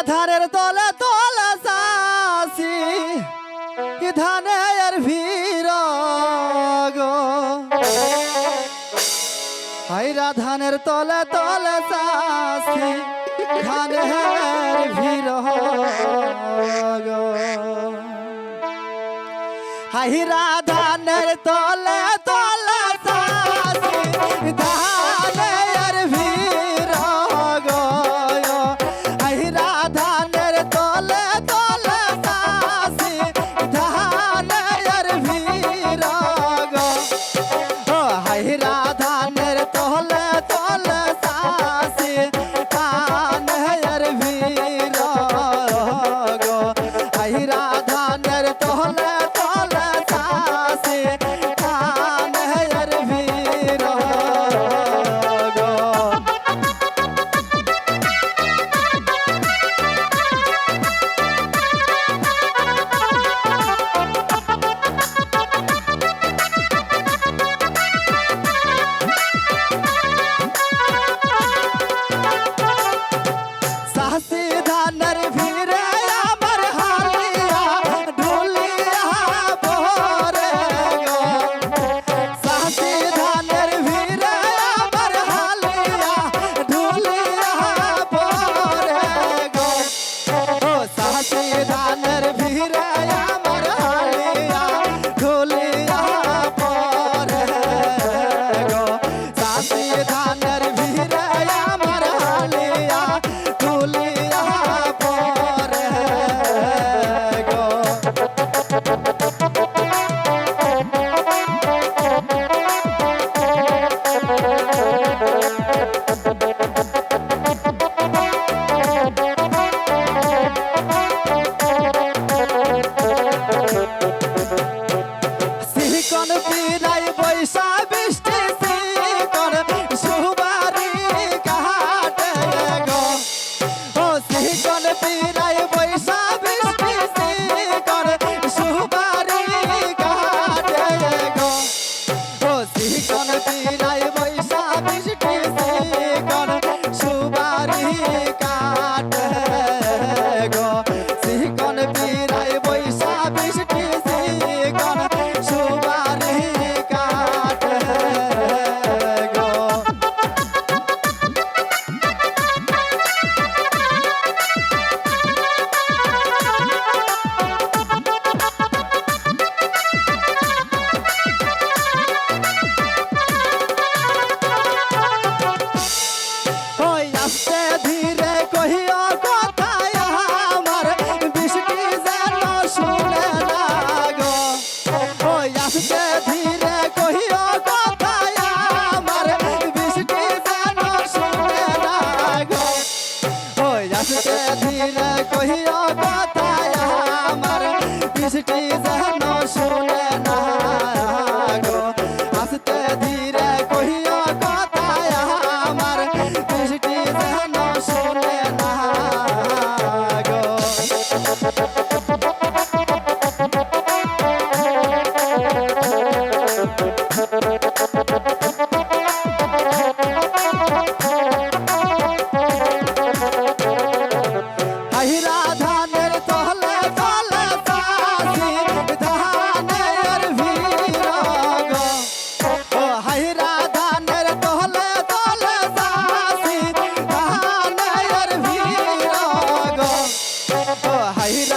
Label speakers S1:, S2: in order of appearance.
S1: ধানের তলে তলে চাষি ধানের ভিড় গো হাইরা ধানের তলে তলে চাষি ধানের ভিড় গো হাইরা ধানের তলে তলে চাষি ধানের ভিড় গো হাইরা ধানের তলে তলে চাষি ধানের ভিড় গো হাইরা ধানের তলে তলে চাষি ধানের ভিড় গো হাইরা ধানের তলে তলে চাষি ধানের ভিড় গো চাষি ধানের ভিড়ে আমার হালিয়া ঢুলিয়া ভরে গো চাষি ধানের ভিড়ে আমার হালিয়া ঢুলিয়া ভরে গো ও চাষি ধানের ভিড়ে আমার হালিয়া ঢুলিয়া ভরে গো চাষি ধানের ভিড়ে আমার হালিয়া ঢুলিয়া ভরে গো সিকন বিনাই বৈশা বৃষ্টি সিকন সুবারি কাটে গো ও সিকন বিনাই বৈশা বৃষ্টি সিকন সুবারি কাটে গো ও সিকন বিনাই বৈশা বৃষ্টি সিকন সুবারি কাটে গো সিকন বিনাই বৈশা বৃষ্টি সিকন সুবারি কাটে গো ওই আস্তে ধীরে কহিও কথায় আমার বৃষ্টি যেন শুনে না গো ওই আস্তে ধীরে কহিও কথায় আমার বৃষ্টি যেন শুনে না গো ওই আস্তে ধীরে কহিও কথায় আমার বৃষ্টি যেন শুনে না গো আস্তে ধীরে কহিও কথায় আমার বৃষ্টি যেন শুনে না গো হাইরা ধানের তলে তলে চাষি ধানের ভিড় গো ও হাইরা ধানের তলে তলে চাষি ধানের ভিড় গো ও হাইরা